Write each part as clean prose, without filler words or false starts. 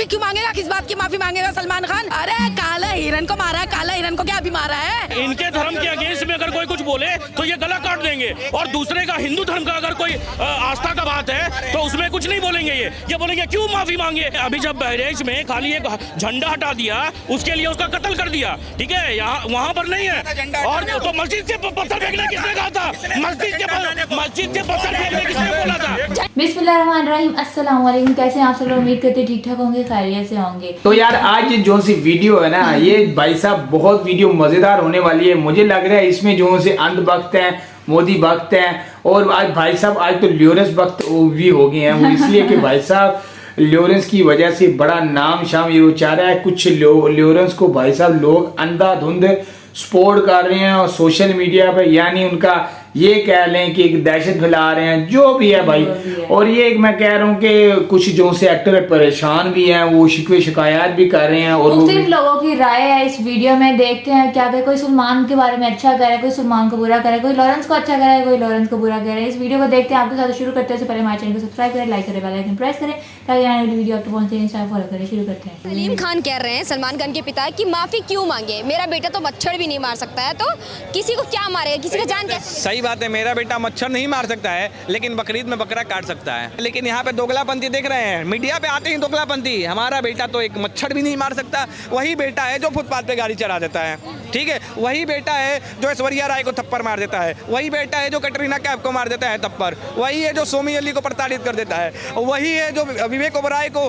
माफी क्यों मांगेगा? किस बात की माफी मांगेगा सलमान खान? अरे काला हिरन को मारा है, काला हिरन को क्या अभी मारा है? इनके धर्म के अगेंस्ट में अगर कोई कुछ बोले तो ये गला काट देंगे, और दूसरे का हिंदू धर्म का अगर कोई आस्था का बात है तो उसमें कुछ नहीं बोलेंगे। ये बोलेंगे क्यों माफी मांगे। अभी जब बहरेच में खाली एक झंडा हटा दिया उसके लिए उसका कत्ल कर दिया, ठीक है, यहाँ वहाँ पर नहीं है। और तो मस्जिद से पत्थर फेंकने किसने कहा था? मस्जिद से पत्थर फेंकने किसने बोला था? बिस्मिल्लाहिर्रहमानिर्रहीम, अस्सलाम वालेकुम। कैसे हैं आप सब लोग? उम्मीद करते ठीक ठाक होंगे, खैरियत से होंगे। तो यार आज जो सी वीडियो है ना, ये भाई साहब बहुत वीडियो मजेदार होने वाली है। मुझे लग रहा है इसमें जो से अंधभक्त हैं, मोदी भक्त हैं, और आज भाई साहब आज तो ल्योरेंस भक्त भी हो गए हैं। वो इसलिए कि भाई साहब ल्योरेंस की वजह से बड़ा नाम शाम ये चाह रहा है। कुछ ल्योरेंस को भाई साहब लोग अंधाधुंध सपोर्ट कर रहे हैं और सोशल मीडिया पे, यानी उनका ये कह लें कि एक दहशत फैला रहे हैं, जो भी है भाई। और ये एक मैं कह रहा हूँ कि कुछ जो से एक्टर परेशान भी हैं, वो शिकवे शिकायत भी कर रहे हैं। और मुख्तलिफ लोगों की राय है इस वीडियो में, देखते हैं क्या कोई सलमान के बारे में अच्छा कह रहा है, कोई सलमान को बुरा कह रहा है, कोई लॉरेंस को अच्छा कह रहा है, कोई लॉरेंस को बुरा कह रहा है। इस वीडियो को देखते हैं, आपके साथ शुरू करते हैं। पहले हमारे चैनल को सब्सक्राइब करें, लाइक करें, बेल आइकन प्रेस करें ताकि आने वाली वीडियो आपको पहुंचे। इंस्टा फॉलो करें। शुरू करते हैं। सलीम खान कह रहे हैं सलमान खान के पिता कि माफी क्यों मांगे, मेरा बेटा तो मच्छर भी नहीं मार सकता है, तो किसी को क्या मारेगा, किसी का जान कैसे? सही बात है, मेरा बेटा मच्छर नहीं मार सकता है लेकिन बकरीद में बकरा काट सकता है। लेकिन यहाँ पे दोगलापंथी देख रहे हैं, मीडिया पे आते ही दोगलापंथी। हमारा बेटा तो एक मच्छर भी नहीं मार सकता। वही बेटा है जो फुटपाथ पे गाड़ी चला देता है, ठीक है। वही बेटा है जो ऐश्वर्या राय को थप्पड़ मार देता है। वही बेटा है जो कटरीना कैफ को मार देता है थप्पड़। वही है जो सोमी अली को प्रताड़ित कर देता है। वही है जो विवेक ओबराय को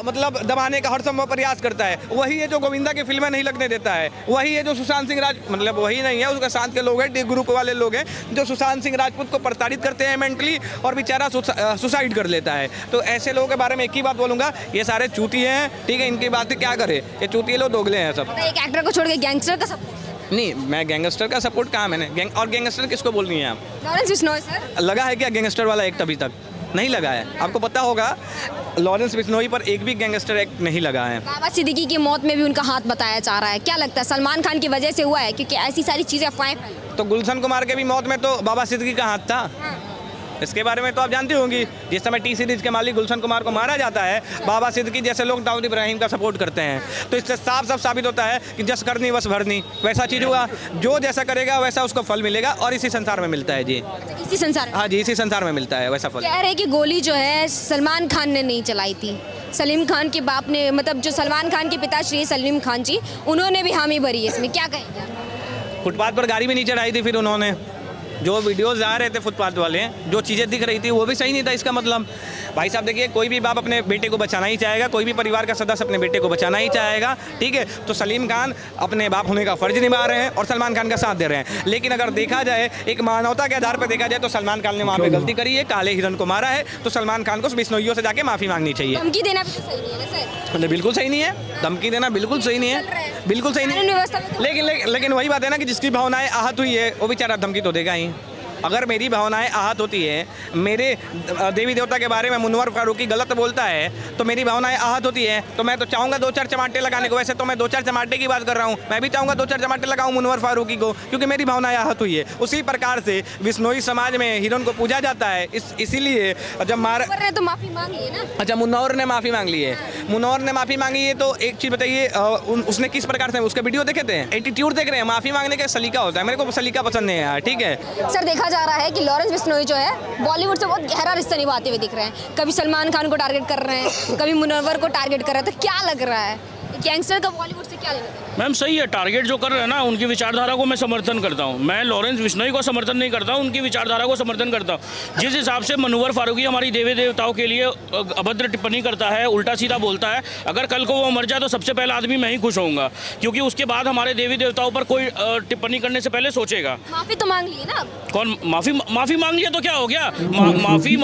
मतलब दबाने का हर संभव प्रयास करता है। वही है जो गोविंदा की फिल्में नहीं लगने देता है। वही है जो सुशांत सिंह मतलब वही नहीं है, उसके साथ के लोग हैं, डी ग्रुप वाले लोग हैं जो सुशांत सिंह राजपूत को प्रताड़ित करते हैं मेंटली, और बेचारा सुसाइड कर लेता है। तो ऐसे लोगों के बारे में एक ही बात बोलूंगा, ये सारे चूतिए हैं, ठीक है। इनकी बात क्या करे, ये चूतिए लोग दोगले हैं सब। एक एक्टर को छोड़ के गैंगस्टर का सपोर्ट नहीं, मैं गैंगस्टर का सपोर्ट कहाँ मैंने और गैंगस्टर किसको बोल रही हैं आप? लॉरेंस बिश्नोई सर लगा है क्या गैंगस्टर वाला एक्ट? अभी तक नहीं लगा है। आपको पता होगा लॉरेंस बिश्नोई पर एक भी गैंगस्टर एक्ट नहीं लगा है। बाबा सिद्दीकी की मौत में भी उनका हाथ बताया जा रहा है, क्या लगता है सलमान खान की वजह से हुआ है? क्योंकि ऐसी सारी चीजें अफवाहें फैली। तो गुलशन कुमार के भी मौत में तो बाबा सिद्दीकी का हाथ था। इसके बारे में तो आप जानती होंगी, जिस समय टी सीरीज के मालिक गुलशन कुमार को मारा जाता है, बाबा सिद्दीकी जैसे लोग दाऊद इब्राहिम का सपोर्ट करते हैं। तो इससे साफ साफ साबित होता है कि जस करनी वस भरनी, वैसा चीज हुआ। जो जैसा करेगा वैसा उसको फल मिलेगा, और इसी संसार में मिलता है जी। इसी संसार में? हाँ जी, इसी संसार में मिलता है वैसा फल। कह रहे कि गोली जो है सलमान खान ने नहीं चलाई थी, सलीम खान के बाप ने, मतलब जो सलमान खान के पिताश्री सलीम खान जी, उन्होंने भी हामी भरी है इसमें, क्या कहेंगे? फुटपाथ पर गाड़ी भी नहीं चढ़ाई थी फिर उन्होंने। जो वीडियोस आ रहे थे फुटपाथ वाले, जो चीज़ें दिख रही थी वो भी सही नहीं था। इसका मतलब भाई साहब देखिए, कोई भी बाप अपने बेटे को बचाना ही चाहेगा, कोई भी परिवार का सदस्य अपने बेटे को बचाना ही चाहेगा, ठीक है। तो सलीम खान अपने बाप होने का फर्ज निभा रहे हैं और सलमान खान का साथ दे रहे हैं। लेकिन अगर देखा जाए, एक मानवता के आधार पर देखा जाए, तो सलमान खान ने वहाँ पे गलती करी है, काले हिरन को मारा है। तो सलमान खान को बिश्नोइयों से जाके माफ़ी मांगनी चाहिए। धमकी देना भी तो सही नहीं है ना सर? बिल्कुल सही नहीं है, धमकी देना बिल्कुल सही नहीं है, बिल्कुल सही नहीं है। लेकिन वही बात है ना कि जिसकी भावनाएं आहत हुई है वो बेचारा धमकी तो देगा ही। अगर मेरी भावनाएं आहत होती है, मेरे देवी देवता के बारे में मुनव्वर फारूकी गलत बोलता है, तो मेरी भावनाएं आहत होती है, तो मैं तो चाहूँगा दो चार चमाटे लगाने को। वैसे तो मैं दो चार चमाटे की बात कर रहा हूँ, मैं भी चाहूँगा दो चार चमाटे लगाऊँ मुनव्वर फारूकी को, क्योंकि मेरी भावनाएं आहत हुई है। उसी प्रकार से बिश्नोई समाज में हिरन को पूजा जाता है, इसीलिए जब मार तो माफ़ी मांग ली ना। अच्छा, मुनव्वर ने माफ़ी मांग ली है। मुनव्वर ने माफ़ी मांगी है, तो एक चीज़ बताइए, उसने किस प्रकार से उसका वीडियो देखे थे, एटीट्यूड देख रहे हैं। माफ़ी मांगने का सलीका होता है, मेरे को सलीका पसंद नहीं है यार, ठीक है। सर देखा जा रहा है कि लॉरेंस बिश्नोई जो है बॉलीवुड से बहुत गहरा रिश्ता निभाते हुए दिख रहे हैं। कभी सलमान खान को टारगेट कर रहे हैं, कभी मुनव्वर को टारगेट कर रहे हैं, तो क्या लग रहा है गैंगस्टर का बॉलीवुड से क्या लग रहा है? मैम सही है, टारगेट जो कर रहे हैं ना, उनकी विचारधारा को मैं समर्थन करता हूँ। मैं लॉरेंस बिश्नोई को समर्थन नहीं करता हूँ, उनकी विचारधारा को समर्थन करता हूँ। जिस हिसाब से मुनव्वर फारूकी हमारी देवी देवताओं के लिए अभद्र टिप्पणी करता है, उल्टा सीधा बोलता है, अगर कल को वो मर जाए तो सबसे पहला आदमी मैं ही खुश होऊंगा, क्योंकि उसके बाद हमारे देवी देवताओं पर कोई टिप्पणी करने से पहले सोचेगा। माफ़ी तो मांग ली ना। कौन माफ़ी मांग लिया तो क्या हो गया? माफ़ी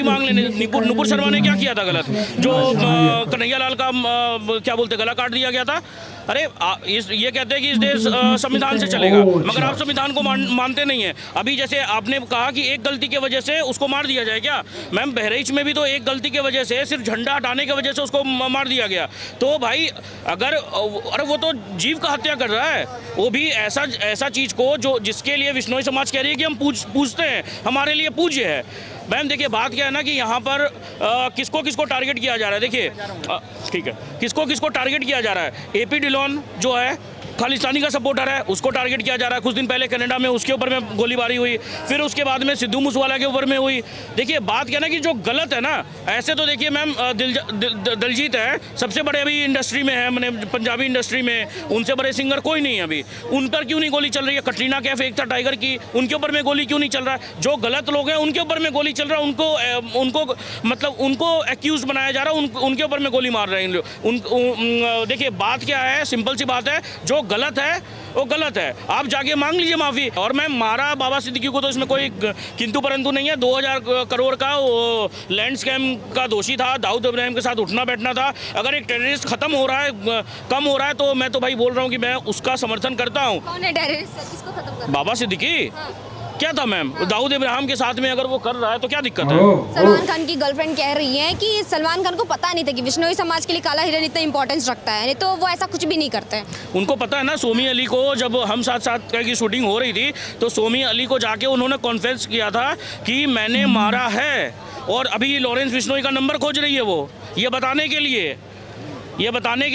मांग लेने नुपुर शर्मा ने क्या किया था गलत, जो कन्हैया लाल का क्या बोलते गला काट दिया गया था? अरे ये कहते हैं कि इस देश संविधान से चलेगा, मगर आप संविधान को मानते नहीं है। अभी जैसे आपने कहा कि एक गलती की वजह से उसको मार दिया जाए, क्या मैम बहरेच में भी तो एक गलती की वजह से, सिर्फ झंडा हटाने की वजह से उसको मार दिया गया। तो भाई अरे वो तो जीव का हत्या कर रहा है, वो भी ऐसा चीज़ को जो जिसके लिए बिश्नोई समाज कह रही है कि हम पूजते हैं, हमारे लिए पूज्य है। मैम देखिए बात क्या है ना कि यहाँ पर किसको किसको टारगेट किया जा रहा है। देखिए ठीक है, किसको किसको टारगेट किया जा रहा है। एपी ढिल्लोन जो है खालिस्तानी का सपोर्टर है, उसको टारगेट किया जा रहा है। कुछ दिन पहले कनाडा में उसके ऊपर में गोलीबारी हुई, फिर उसके बाद में सिद्धू मूसेवाला के ऊपर में हुई। देखिए बात क्या ना कि जो गलत है ना, ऐसे तो देखिए मैम दिलजीत है, सबसे बड़े अभी इंडस्ट्री में है, मैंने पंजाबी इंडस्ट्री में, उनसे बड़े सिंगर कोई नहीं है अभी। उन पर क्यों नहीं गोली चल रही है। कटरीना कैफ एक था टाइगर की, उनके ऊपर में गोली क्यों नहीं चल रहा है। जो गलत लोग हैं उनके ऊपर में गोली चल रहा है, उनको मतलब उनको एक्यूज बनाया जा रहा है, उनके ऊपर में गोली मार रहे हैं। देखिए बात क्या है, सिंपल सी बात है, जो गलत है वो गलत है, आप जाके मांग लीजिए माफ़ी। और मैं मारा बाबा सिद्दीकी को तो इसमें कोई किंतु परंतु नहीं है। 2000 करोड़ का वो लैंड स्कैम का दोषी था, दाऊद इब्राहिम के साथ उठना बैठना था। अगर एक टेररिस्ट खत्म हो रहा है, कम हो रहा है, तो मैं तो भाई बोल रहा हूँ कि मैं उसका समर्थन करता हूँ। कौन है टेररिस्ट, किसको खत्म कर? बाबा सिद्दीकी क्या था मैम, दाऊद इब्राहिम के साथ में अगर वो कर रहा है तो क्या दिक्कत है। सलमान खान की गर्लफ्रेंड कह रही है कि सलमान खान को पता नहीं था कि विश्नोई समाज के लिए काला हिरन इतना इंपॉर्टेंस रखता है, नहीं तो वो ऐसा कुछ भी नहीं करते हैं। उनको पता है ना, सोमी अली को जब हम साथ साथ की शूटिंग हो रही थी तो सोमी अली को जाके उन्होंने कॉन्फेस किया था कि मैंने मारा है। और अभी लॉरेंस बिश्नोई का नंबर खोज रही है वो, ये बताने के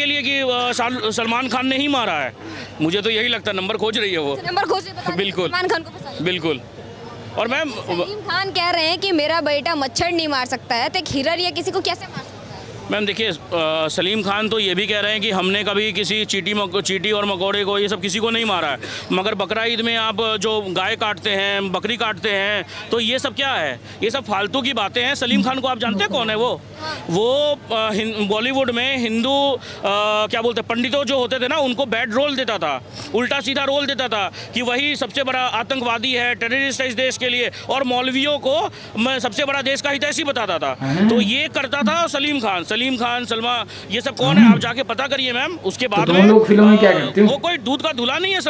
लिए कि सलमान खान ने ही मारा है। मुझे तो यही लगता है, नंबर खोज रही है वो, नंबर खोज रही है, बिल्कुल सलमान खान को पसंद है। बिल्कुल। और मैम सलीम खान कह रहे हैं कि मेरा बेटा मच्छर नहीं मार सकता है, तो एक हिरन या किसी को कैसे मार सकता है? मैम देखिए सलीम खान तो ये भी कह रहे हैं कि हमने कभी किसी चींटी और मकोड़े को, ये सब किसी को नहीं मारा है। मगर बकरा ईद में आप जो गाय काटते हैं, बकरी काटते हैं, तो ये सब क्या है, ये सब फालतू की बातें हैं। सलीम खान को आप जानते हैं कौन है वो बॉलीवुड में हिंदू क्या बोलते हैं, पंडितों जो होते थे ना, उनको बैड रोल देता था, उल्टा सीधा रोल देता था कि वही सबसे बड़ा आतंकवादी है, टेररिस्ट है इस देश के लिए, और मौलवियों को सबसे बड़ा देश का हितैषी बताता था। तो ये करता था सलीम खान सलमा, ये सब कौन है आप जाके पता करिए मैम। उसके बाद में लोग फिल्म में क्या करते हो? वो कोई दूध का धुला नहीं है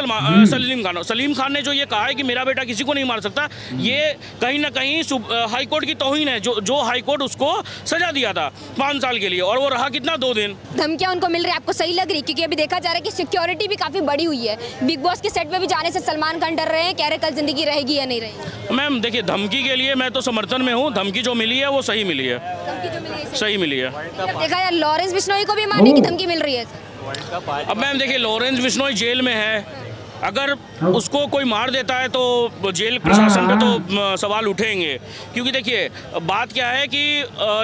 सलीम खान ने जो ये कहा है कि मेरा बेटा किसी को नहीं मार सकता, ये कहीं ना कहीं हाई कोर्ट की तौहीन है, जो हाई कोर्ट उसको सजा दिया था 5 साल के लिए, और वो रहा कितना 2 दिन। धमकियां उनको मिल रही है, आपको सही लग रही? क्योंकि अभी देखा जा रहा है कि सिक्योरिटी भी काफी बड़ी हुई है। बिग बॉस के सेट पे भी जाने से सलमान खान डर रहे हैं, कह रहे कल जिंदगी रहेगी या नहीं रहेगी। मैम देखिए धमकी के लिए मैं तो समर्थन में हूँ, धमकी जो मिली है वो सही मिली है, सही मिली है। अब देखा यार, लॉरेंस बिश्नोई को भी मारने की धमकी मिल रही है। अब मैम देखिए लॉरेंस बिश्नोई जेल में है, अगर उसको कोई मार देता है तो जेल प्रशासन पे तो सवाल उठेंगे। क्योंकि देखिए बात क्या है कि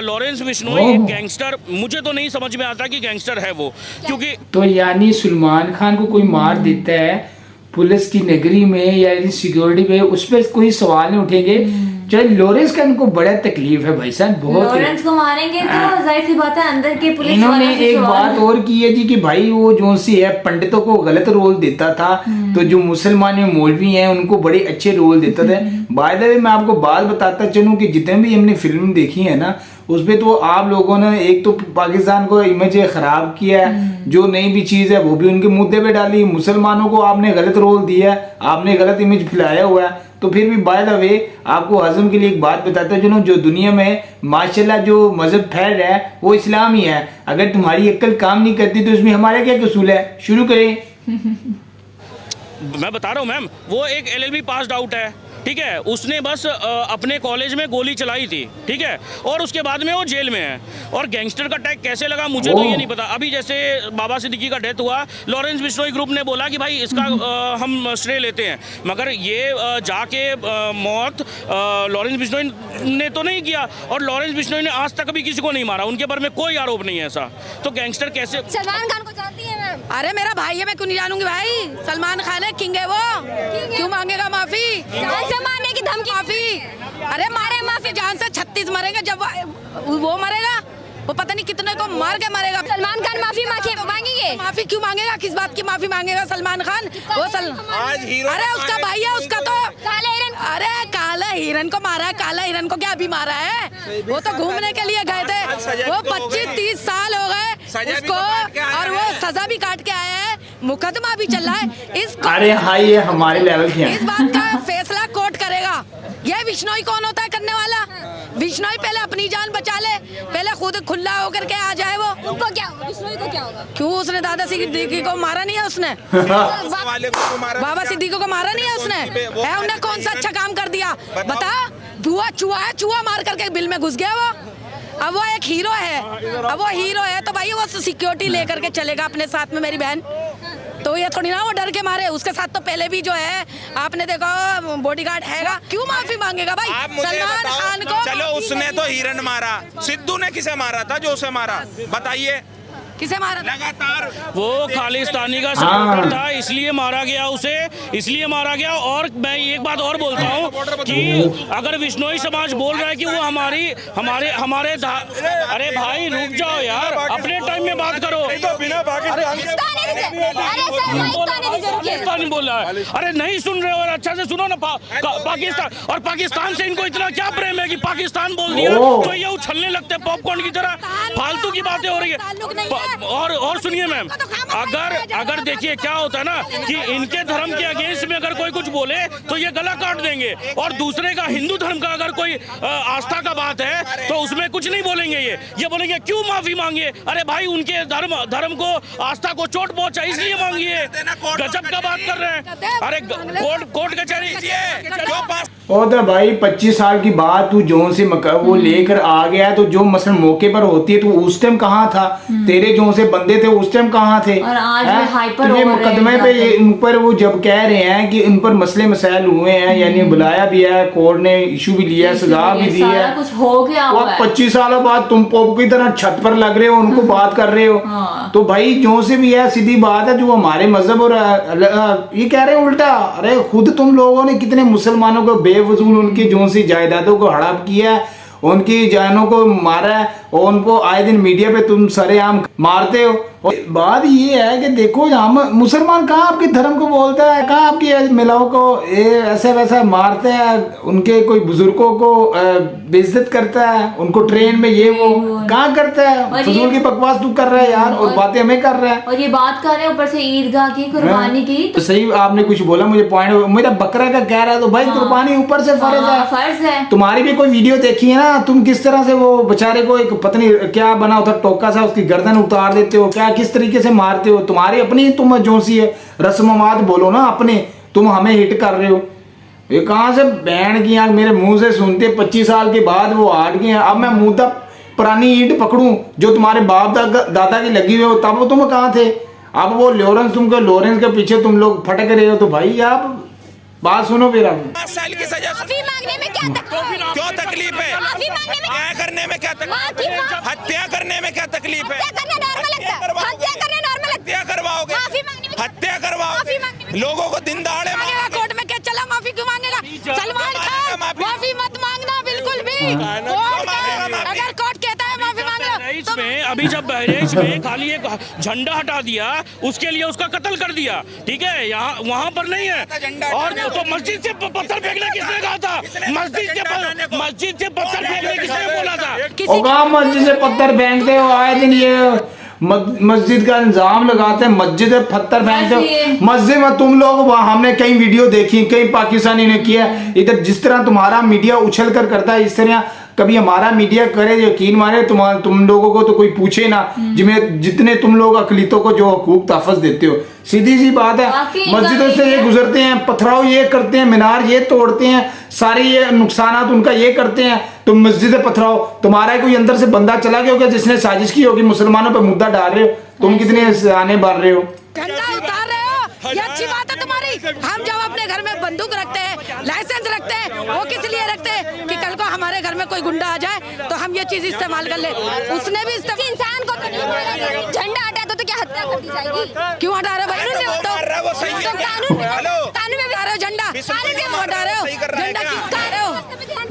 लॉरेंस बिश्नोई एक गैंगस्टर, मुझे तो नहीं समझ में आता कि गैंगस्टर है वो, क्योंकि तो यानी सलमान खान को कोई मार देता है पुलिस की नगरी में या सिक्योरिटी पे, उस पर कोई सवाल नहीं उठेंगे। चाहे लॉरेंस खान को बड़ा तकलीफ है भाई साहब, बहुत। लॉरेंस को मारेंगे तो जाहिर सी बात है अंदर के पुलिस इन्होंने एक बात और की है जी कि भाई वो जो सी है पंडितों को गलत रोल देता था, तो जो मुसलमान में मौलवी हैं उनको बड़े अच्छे रोल देता था। बाय द वे मैं आपको बात बताता चलूं कि जितने भी हमने फिल्म देखी है ना, उसपे तो आप लोगों ने एक तो पाकिस्तान को इमेज खराब किया है, जो नई भी चीज है वो भी उनके मुद्दे पे डाली, मुसलमानों को आपने गलत रोल दिया, आपने गलत इमेज फैलाया हुआ है। तो फिर भी बाय द वे आपको हजम के लिए एक बात बताता हूँ, जो दुनिया में माशाल्लाह जो मजहब फैल रहा है वो इस्लाम ही है। अगर तुम्हारी अक्ल काम नहीं करती तो इसमें हमारा क्या कसूल है? शुरू करें। मैं बता रहा हूँ मैम, वो एक LLB पास आउट है, ठीक है, उसने बस अपने कॉलेज में गोली चलाई थी, ठीक है, और उसके बाद में वो जेल में है। और गैंगस्टर का टैग कैसे लगा मुझे तो ये नहीं पता। अभी जैसे बाबा सिद्दीकी का डेथ हुआ, लॉरेंस बिश्नोई ग्रुप ने बोला कि भाई इसका हम श्रेय लेते हैं, मगर ये जाके मौत लॉरेंस बिश्नोई ने तो नहीं किया, और लॉरेंस बिश्नोई ने आज तक कभी किसी को नहीं मारा, उनके बारे में कोई आरोप नहीं है ऐसा। तो गैंगस्टर कैसे? सलमान खान को जानती है मैम? अरे मेरा भाई है, मैं क्यों नहीं जानूंगी भाई। सलमान खान है, किंग है वो, क्यों मांगेगा माफी? जान से मारने की धमकी। माफी? अरे मारे माफी, जान से 36 मरेंगे, जब वो मरेगा वो पता नहीं कितने को मार के मरेगा। सलमान खान माफी मांगेंगे? माफी क्यों मांगेगा? किस बात की माफी मांगेगा सलमान खान? वो अरे उसका भाई है, उसका तो काले हिरन। अरे काले हिरन को मारा है, काला हिरन को क्या अभी मारा है? वो तो घूमने के लिए गए थे, वो 25-30 साल हो गए उसको, और वो सजा भी काट के आया है, मुकदमा भी चल रहा है इसको। अरे हाँ, ये हमारे लेवल के हैं। इस बात का फैसला कोर्ट करेगा। ये बिश्नोई कौन होता है करने वाला? बिश्नोई पहले अपनी जान बचा ले, पहले खुद खुला होकर के आ जाए। वो उनको क्या होगा? बिश्नोई को क्या होगा? क्यों उसने दादा सिद्दीकी को मारा नहीं है? उसने बाबा सिद्दीकी को मारा नहीं है? उसने है, उन्हें कौन सा अच्छा काम कर दिया बता? चूहा चूहा है, चूहा मार करके बिल में घुस गया वो। अब वो एक हीरो है, अब वो हीरो है तो भाई वो सिक्योरिटी लेकर के चलेगा अपने साथ में मेरी बहन। तो ये थोड़ी ना वो डर के मारे, उसके साथ तो पहले भी जो है आपने देखा बॉडीगार्ड हैगा, क्यों माफी मांगेगा भाई? आप मुझे सलमान बताओ, खान को चलो उसने तो हिरन मारा, सिद्धू ने किसे मारा था जो उसे मारा, बताइए? किसे मारा? लगातार वो खालिस्तानी का सपोर्टर था, इसलिए मारा गया उसे, इसलिए मारा गया। और मैं एक बात और बोलता हूँ कि अगर विश्नोई समाज बोल रहा है कि वो हमारे अरे भाई रुक जाओ यार, अपने टाइम में बात करो। पाकिस्तानी बोल रहा है, अरे नहीं सुन रहे हो, अच्छा से सुनो ना। पाकिस्तान, और पाकिस्तान से इनको इतना क्या प्रेम है कि पाकिस्तान बोल दिया तो ये उछलने लगते हैं पॉपकॉर्न की तरह। फालतू की बातें हो रही है। और सुनिए मैम, अगर देखिए क्या होता है ना कि इनके धर्म के अगेंस्ट में अगर कोई कुछ बोले तो ये गला काट देंगे, और दूसरे का हिंदू धर्म का अगर कोई आस्था का बात है तो उसमें कुछ नहीं बोलेंगे। ये बोलेंगे क्यों माफी मांगे? अरे भाई उनके धर्म को, आस्था को चोट पहुंचा इसलिए मांगिए। गजब का बात कर रहे हैं। अरे कोर्ट कचहरी और तो भाई 25 साल की बात तू जो से वो लेकर आ गया, तो जो मसलन मौके पर होती है तो उस टाइम कहाँ था? तेरे जो से बंदे थे उस टाइम कहाँ थे? और आज है? हाइपर ये मुकदमे पे इन पर वो जब कह रहे हैं कि इन पर मसले मसाइल हुए हैं, यानी बुलाया भी है, कोर्ट ने इशू भी लिया, सजा भी दी है, कुछ हो गया। और 25 सालों बाद तुम पॉप की तरह छत पर लग रहे हो, उनको बात कर रहे हो। तो भाई जो से भी है, सीधी बात है, जो हमारे मजहब और ये कह रहे हैं उल्टा। अरे खुद तुम लोगों ने कितने मुसलमानों को बेवजूल उनकी जो सी जायदादों को हड़प किया है, उनकी जानों को मारा है, और उनको आए दिन मीडिया पे तुम सरेआम मारते हो। और बात ये है कि देखो हम मुसलमान कहाँ आपके धर्म को बोलता है, कहाँ आपकी महिलाओं को ऐसा वैसा मारते हैं, उनके कोई बुजुर्गों को बेइज्जत करता है, उनको ट्रेन में ये वो कहाँ करता है? फजूल की बकवास तू कर रहा है यार, और बातें हमें कर रहा है। और ये बात कर रहे हैं ऊपर से ईदगाह की, कुर्बानी की। तो सही आपने कुछ बोला, मुझे पॉइंट मेरा बकरा का कह रहा है, तो भाई कुर्बानी ऊपर से फर्ज है। तुम्हारी भी कोई वीडियो देखी है ना, तुम किस तरह से वो बेचारे को एक पत्नी क्या बना होता टोका सा, उसकी गर्दन उतार देते हो, क्या किस तरीके से मारते हो? तुम्हारी अपनी तुम जो सी है रस्मात बोलो ना अपने, तुम हमें हिट कर रहे हो। ये कहाँ से बैंड की आंख मेरे मुंह से सुनते 25 साल के बाद वो हट गए हैं। अब मैं मुद्दा पुरानी ईंट पकड़ूं जो तुम्हारे बाप दादा की लगी हुई हो, तब वो तुम कहाँ थे? अब वो लॉरेंस के पीछे तुम लोग फटक रहे हो। तो भाई आप बात सुनो फिर। अब 5 साल की सजा क्यों तकलीफ है? क्या करने में क्या तकलीफ है? हत्या करने में क्या तकलीफ है? हत्या करवाओगे, हत्या करवाओगे, लोगों को दिन दहाड़े कोर्ट में क्या चला? माफी क्यों मांगेगा सलमान खान? माफी मत मांगना बिल्कुल भी। अगर कोर्ट कहता है माफी मांगना, में अभी जब बहरेच में खाली एक झंडा हटा दिया, उसके लिए उसका कत्ल कर दिया, ठीक है? यहाँ वहाँ पर नहीं है। और तो मस्जिद से पत्थर फेंकने किसने कहा था? मस्जिद से पत्थर फेंकने किसने बोला था? मस्जिद से पत्थर फेंकते हो आए दिन, ये मस्जिद का इंजाम लगाते हैं, मस्जिद में पत्थर फेंकते हो। मस्जिद में तुम लोग, हमने कई वीडियो देखी, कई पाकिस्तानी ने किया। इधर जिस तरह तुम्हारा मीडिया उछल कर करता है, इस तरह कभी हमारा मीडिया करे, यकीन मारे तुम लोगों को तो कोई पूछे ना, जितने तुम लोग अकलीतों को जो हकूक तहफ़्फ़ुज़ देते हो। सीधी सी बात है, मस्जिदों से ये गुजरते हैं, पथराव ये करते हैं, मीनार ये तोड़ते हैं, सारे ये नुकसानात उनका ये करते हैं, तुम मस्जिद पथराव। तुम्हारा कोई अंदर से बंदा चला गया होगा जिसने साजिश की होगी, मुसलमानों पर मुद्दा डाल रहे हो, तुम कितने आने बढ़ रहे हो? झंडा उतार रहे हो, ये अच्छी बात है तुम्हारी। हम जब अपने घर में बंदूक रखते हैं, लाइसेंस रखते हैं, वो किस लिए रखते हैं कि कल को हमारे घर में कोई गुंडा आ जाए तो हम ये चीज इस्तेमाल कर ले। उसने भी इंसान को झंडा हटा दो तो क्या हत्या कर दी जाएगी? क्यों हटा रहे हो? कानून में हटा रहे हो झंडा, क्यों हटा रहे हो? झंडा क्यों हटा रहे हो?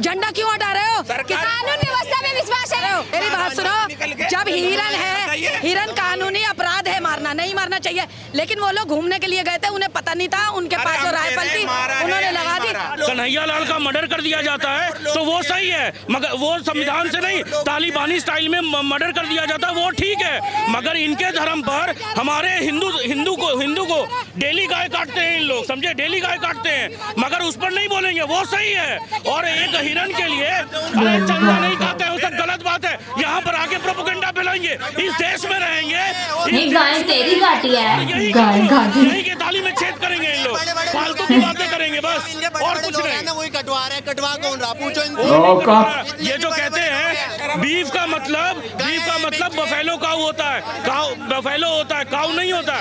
झंडा क्यों हटा रहे हो? कानून व्यवस्था में विश्वास है। मेरी बात सुनो, जब हिरन है, हिरन कानूनी अपराध है, मारना नहीं मारना चाहिए, लेकिन वो लोग घूमने के लिए गए थे, उन्हें पता नहीं था, उनके पास जो राइफल थी उन्होंने लगा दी। कन्हैया लाल का मर्डर कर दिया जाता है तो वो सही है, मगर वो संविधान से नहीं, तालिबानी स्टाइल में मर्डर कर दिया जाता है, वो ठीक है। मगर इनके धर्म पर हमारे हिंदू को डेली गाय काटते हैं इन लोग, समझे? डेली गाय काटते हैं, मगर उस पर नहीं बोलेंगे, वो सही है। और एक हिरन के लिए चंदा नहीं खाते हैं, वो सब गलत बात है। यहाँ पर आके प्रोपेगेंडा फैलाएंगे, इस देश में रहेंगे, नहीं गाय तेरी काटी है, यही गाय काटी। यही के ताली में छेद करेंगे इन लोग, फालतू की बातें करेंगे बस, और कुछ नहीं। वही कटवा रहे, कटवा कौन रहा पूछो ओ, ये जो कहते हैं बीफ का मतलब बफेलो काऊ होता है, काऊ बफेलो होता है, काऊ नहीं होता।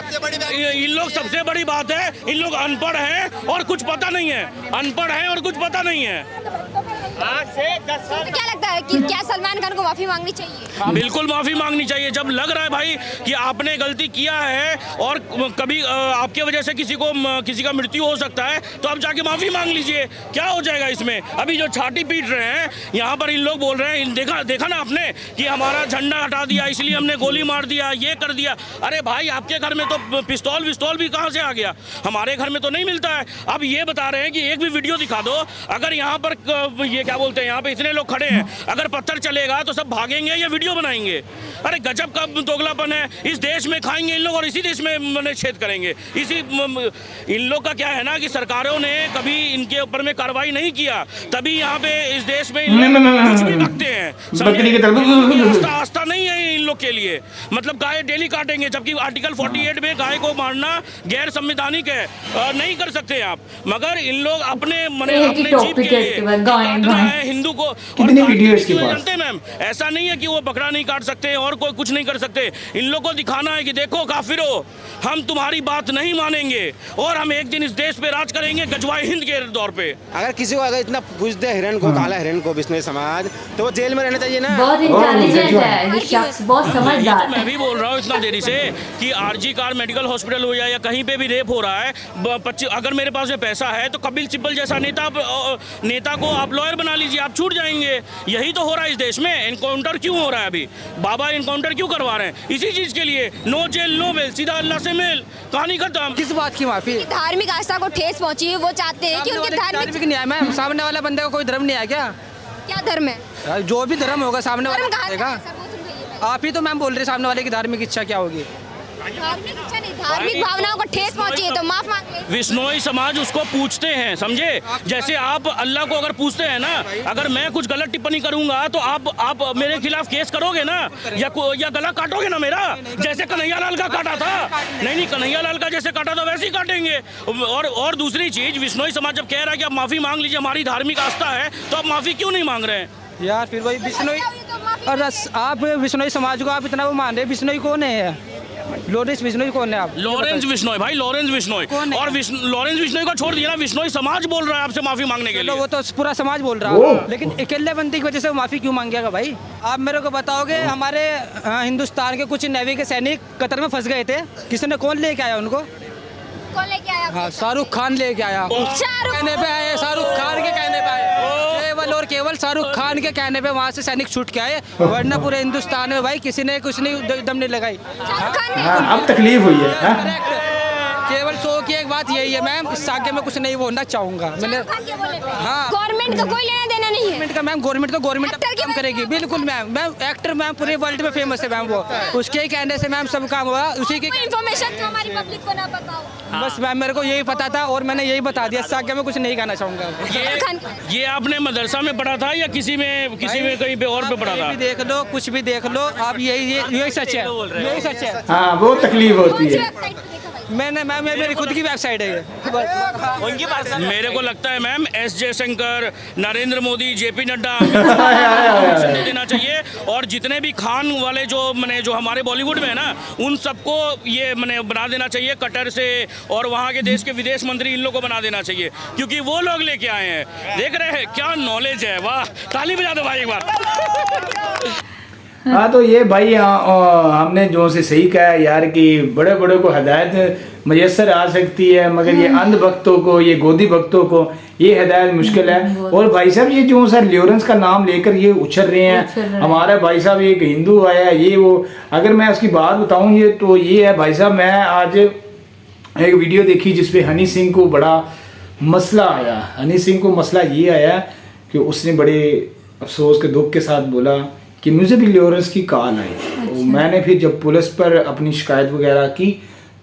इन लोग सबसे बड़ी बात है, इन लोग अनपढ़ हैं और कुछ पता नहीं है, अनपढ़ हैं और कुछ पता नहीं है। तो क्या लगता है कि क्या सलमान खान को माफी मांगनी चाहिए? बिल्कुल माफी मांगनी चाहिए। जब लग रहा है भाई कि आपने गलती किया है और कभी आपके वजह से किसी का मृत्यु हो सकता है, तो आप जाके माफी मांग लीजिए, क्या हो जाएगा इसमें। अभी जो छाती पीट रहे हैं यहाँ पर, इन लोग बोल रहे हैं, देखा ना आपने कि हमारा झंडा हटा दिया इसलिए हमने गोली मार दिया, ये कर दिया। अरे भाई आपके घर में तो पिस्तौल विस्तौल भी कहाँ से आ गया, हमारे घर में तो नहीं मिलता है। अब ये बता रहे हैं कि एक भी वीडियो दिखा दो, अगर यहाँ पर ये क्या बोलते हैं, यहाँ पे इतने लोग खड़े हैं, अगर पत्थर चलेगा तो सब भागेंगे या वीडियो बनाएंगे। अरे गजब का दोगलापन है। इस देश में खाएंगे इन लोग और इसी देश में छेद करेंगे। इन लोग का क्या है ना कि सरकारों ने कभी इनके ऊपर में कार्रवाई नहीं किया, तभी यहाँ पे इस देश में कुछ भी रखते हैं। आस्था नहीं है इन लोग के लिए, मतलब गाय डेली काटेंगे, जबकि आर्टिकल 48 में गाय को मारना गैर संवैधानिक है, नहीं कर सकते आप। मगर इन लोग अपने जीप के लिए काटना है हिंदू को। कितनी वीडियो इसके पास? जानते हैं मैम, ऐसा नहीं है कि वो बकरा नहीं काट सकते और कोई कुछ नहीं कर सकते। इन लोग को दिखाना है कि देखो काफिरो, हम तुम्हारी बात नहीं मानेंगे और हम एक दिन इस देश पे राज करेंगे, गजवाए हिंद के दौर पे। अगर किसी को अगर इतना पूछ दे हिरण को, काला हिरण को बिश्नोई समाज, तो वो जेल में रहना चाहिए ना। बहुत इंटेलिजेंट है ये शख्स, बहुत समझदार तो मैं भी बोल रहा हूँ इतना देरी से कि आरजी कार मेडिकल हॉस्पिटल हो जाए या कहीं पे भी रेप हो रहा है, अगर मेरे पास में पैसा है तो कपिल सिब्बल जैसा नेता को आप लॉयर बना लीजिए, आप छूट जाएंगे। यही तो हो रहा है इस देश में। एनकाउंटर क्यों हो रहा है अभी, बाबा एनकाउंटर क्यों करवा रहे हैं? इसी चीज के लिए, नो जेल नो बेल, सीधा अल्लाह से मेल, कहानी खत्म। किस बात की माफी? धार्मिक आस्था को ठेस पहुंची है, वो चाहते हैं कि उनके धार्मिक नहीं है मैम, सामने वाला बंदे को कोई धर्म नहीं है क्या? क्या धर्म है? जो भी धर्म होगा सामने वाला धर्म देगा। आप ही तो मैम बोल रहे सामने वाले की धार्मिक इच्छा क्या होगी? धार्मिक इच्छा नहीं, धार्मिक भावनाओं को ठेस पहुंची है तो माफ मांग ले। विश्नोई समाज उसको पूछते हैं, समझे? जैसे आप अल्लाह को अगर पूछते हैं ना, अगर मैं कुछ गलत टिप्पणी करूंगा तो आप मेरे खिलाफ केस करोगे ना, या गला काटोगे ना मेरा, जैसे कन्हैयालाल का काटा था। नहीं, कन्हैयालाल का जैसे काटा था वैसे ही काटेंगे। और दूसरी चीज, विश्नोई समाज जब कह रहा है कि आप माफी मांग लीजिए, हमारी धार्मिक आस्था है, तो आप माफी क्यों नहीं मांग रहे हैं यार? फिर वही बिश्नोई, और आप बिश्नोई समाज को आप इतना वो मान रहे, बिश्नोई कौन है? लॉरेंस बिश्नोई कौन है? आप लॉरेंस बिश्नोई, भाई लॉरेंस बिश्नोई कौन है? और लॉरेंस बिश्नोई को छोड़ दिया ना, बिश्नोई समाज बोल रहा है आपसे माफी मांगने के लिए। वो तो पूरा समाज बोल रहा है, लेकिन अकेले बंदी की वजह से वो माफी क्यों मांगेगा भाई? आप मेरे को बताओगे, हमारे हिंदुस्तान के कुछ नेवी के सैनिक कतर में फंस गए थे, किसी ने कौन लेके आया उनको? कौन लेके आया? हाँ, शाहरुख खान लेके आया। कहने पे आए, शाहरुख खान के कहने पे आए, केवल और केवल शाहरुख खान के कहने पे वहाँ से सैनिक छूट के आए, वरना पूरे हिंदुस्तान में भाई किसी ने कुछ नहीं दम नहीं लगाई। अब तकलीफ हुई है। केवल शो की एक बात यही है मैम, इस आगे मैं कुछ नहीं बोलना चाहूँगा। मैंने हाँ, गवर्नमेंट का कोई लेना देना नहीं है। गवर्नमेंट का मैम, गवर्नमेंट तो गवर्नमेंट काम करेगी, बिल्कुल मैम। मैम एक्टर मैम पूरे वर्ल्ड में फेमस है मैम, वो उसके ही कहने से मैम सब काम हुआ, उसी की इन्फॉर्मेशन तो हमारी पब्लिक को ना पता हो। बस मैम मेरे को यही पता था और मैंने यही बता दिया, इससे आगे मैं कुछ नहीं कहना चाहूँगा। ये आपने मदरसा में पढ़ा था या किसी में कहीं पे और पे पढ़ा था? देख लो, कुछ भी देख लो आप, यही सच है, यही सच है। हाँ, वो तकलीफ होती है। मैंने मैम, मेरी खुद की वेबसाइट है ये। मेरे को लगता है ma'am S Jaishankar, Narendra Modi, JP Nadda देना चाहिए, और जितने भी खान वाले जो हमारे बॉलीवुड में है ना, उन सबको ये बना देना चाहिए कटर से, और वहाँ के देश के विदेश मंत्री इन लोग को बना देना चाहिए, क्योंकि वो लोग लेके आए हैं। देख रहे हैं क्या नॉलेज है, वाह, ताली बजा दो भाई एक बार। हाँ, तो ये भाई हमने जो से सही कहा यार कि बड़े बड़े को हिदायत मयसर आ सकती है, मगर ये अंध भक्तों को, ये गोदी भक्तों को ये हिदायत मुश्किल है। और भाई साहब ये जो सर लॉरेंस का नाम लेकर ये उछल रहे हैं, हमारा भाई साहब एक हिंदू आया, ये वो, अगर मैं उसकी बात बताऊँ ये तो ये है भाई साहब, मैं आज एक वीडियो देखी जिसपे हनी सिंह को बड़ा मसला आया। हनी सिंह को मसला ये आया कि उसने बड़े अफसोस के दुख के साथ बोला कि मुझे भी लॉरेंस की कॉल आई। तो मैंने फिर जब पुलिस पर अपनी शिकायत वगैरह की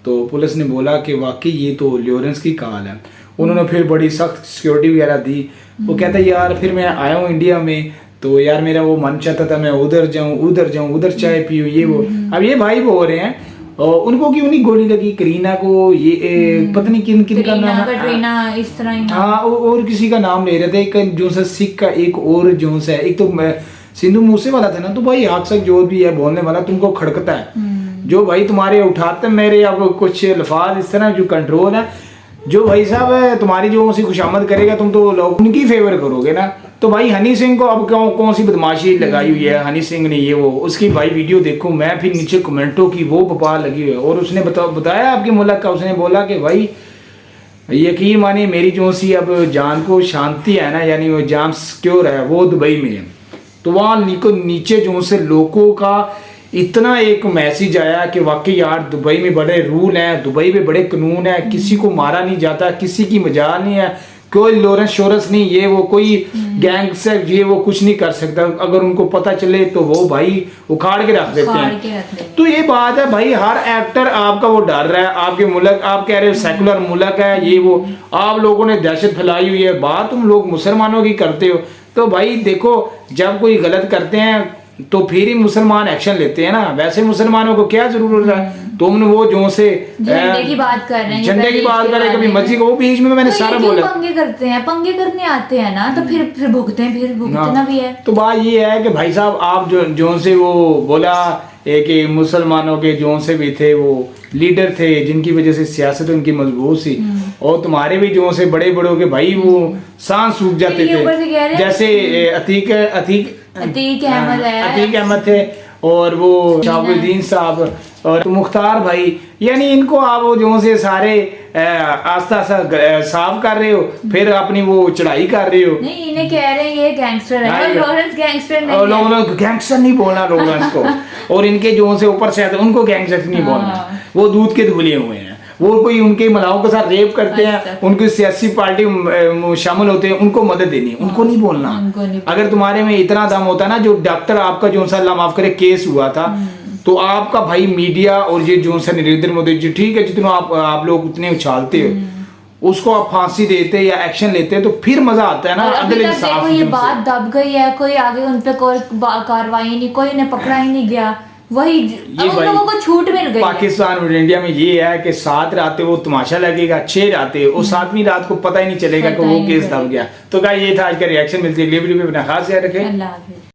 तो पुलिस ने बोला कि वाकई ये तो लॉरेंस की कॉल है। उन्होंने फिर बड़ी सख्त सिक्योरिटी वगैरह दी। वो कहता यार फिर मैं आया हूँ इंडिया में, तो यार मेरा वो मन चाहता था मैं उधर जाऊँ, उधर चाय पीऊँ, ये वो। अब ये भाई बोल रहे हैं और उनको क्यों नहीं गोली लगी करीना को, ये पता नहीं किन किन का नाम, कटरीना इस तरह ही नाम। हाँ और किसी का नाम ले रहे थे, एक जो सा सिख का, एक और जो सा, एक तो सिंधु मूसे वाला था ना, तो भाई हक सक जो भी है बोलने वाला तुमको खड़कता है, जो भाई तुम्हारे उठाते मेरे अब कुछ लफाज इस तरह जो कंट्रोल है, जो भाई साहब तुम्हारी जो सी खुशामद करेगा तुम तो लोग उनकी फेवर करोगे ना। तो भाई हनी सिंह को अब कौन सी बदमाशी लगाई हुई है हनी सिंह ने, ये वो उसकी भाई वीडियो देखो मैं, फिर नीचे कमेंटों की वो बपार लगी हुई है। और उसने बताया आपके मुल्क का, उसने बोला कि भाई यकीन मानिए मेरी जो सी अब जान को शांति है ना, यानी वो जान सिक्योर है, वो दुबई में है। तो वहाँ नीचे जो से लोगों का इतना एक मैसेज आया कि वाकई यार दुबई में बड़े रूल हैं, दुबई में बड़े कानून है, किसी को मारा नहीं जाता, किसी की मजाल नहीं है, कोई लोरेंस शोरस नहीं, ये वो कोई गैंग से ये वो कुछ नहीं कर सकता, अगर उनको पता चले तो वो भाई उखाड़ के रख देते हैं। तो ये बात है भाई, हर एक्टर आपका वो डर रहा है, आपके मुल्क आप कह रहे हो सेकुलर मुल्क है, ये वो आप लोगों ने दहशत फैलाई हुई है, बात तुम लोग मुसलमानों की करते हो। तो भाई देखो जब कोई गलत करते हैं तो फिर ही मुसलमान एक्शन लेते हैं ना, वैसे मुसलमानों को क्या जरूरत है, तुम वो जो से झंडे की बात कर रहे हैं, झंडे की बात कर रहे हैं, कभी मस्जिद को बीच में मैंने सारा बोला पंगे करते हैं, पंगे करने आते हैं ना, तो फिर भुगते हैं, फिर भुगतना भी है। तो बात ये है कि भाई साहब आप जो से वो बोला एक मुसलमानों के जो से भी थे वो लीडर थे जिनकी वजह से सियासत उनकी मजबूत सी, और तुम्हारे भी जो से बड़े बड़ों के भाई वो सांस सूख जाते थे, जैसे अतीक अहमद थे और वो शाहबुद्दीन साहब और मुख्तार भाई, यानी इनको आप वो जो से सारे आस्ता आस्ता साफ कर रहे हो, फिर अपनी वो चढ़ाई कर रहे हो। नहीं इन्हें कह रहे हैं ये गैंगस्टर है, और लॉरेंस गैंगस्टर नहीं है। लोग गैंगस्टर नहीं बोलना लॉरेंस को, और इनके जो से ऊपर से आते उनको गैंगस्टर नहीं बोलना, वो दूध के धुले हुए हैं, वो कोई उनके महिलाओं के साथ रेप करते हैं, उनकी सियासी पार्टी शामिल होते हैं, उनको मदद देनी है, उनको नहीं बोलना। अगर तुम्हारे में इतना दम होता ना, जो डॉक्टर आपका जो सा अल्लाह माफ करे केस हुआ था, तो आपका भाई मीडिया और ये जो सा नरेंद्र मोदी जी, ठीक है जितना आप लोग उतने उछालते हो, उसको आप फांसी देते या एक्शन लेते तो फिर मजा आता है ना। अभी तक देखो ये बात दब गई है, कोई आगे उन पे कोई कार्रवाई नहीं, कोई ने पकड़ा ही नहीं गया, वही उन लोगों को छूट मिल गई। पाकिस्तान और इंडिया में ये है कि 7 रातें वो तमाशा लगेगा, 6 रातें और 7वीं रात को पता ही नहीं चलेगा कि वो केस दब गया। तो क्या ये था आज का रिएक्शन, मिलती है अगली वीडियो में, अपना खास ख्याल रखें। अल्लाह हाफिज़।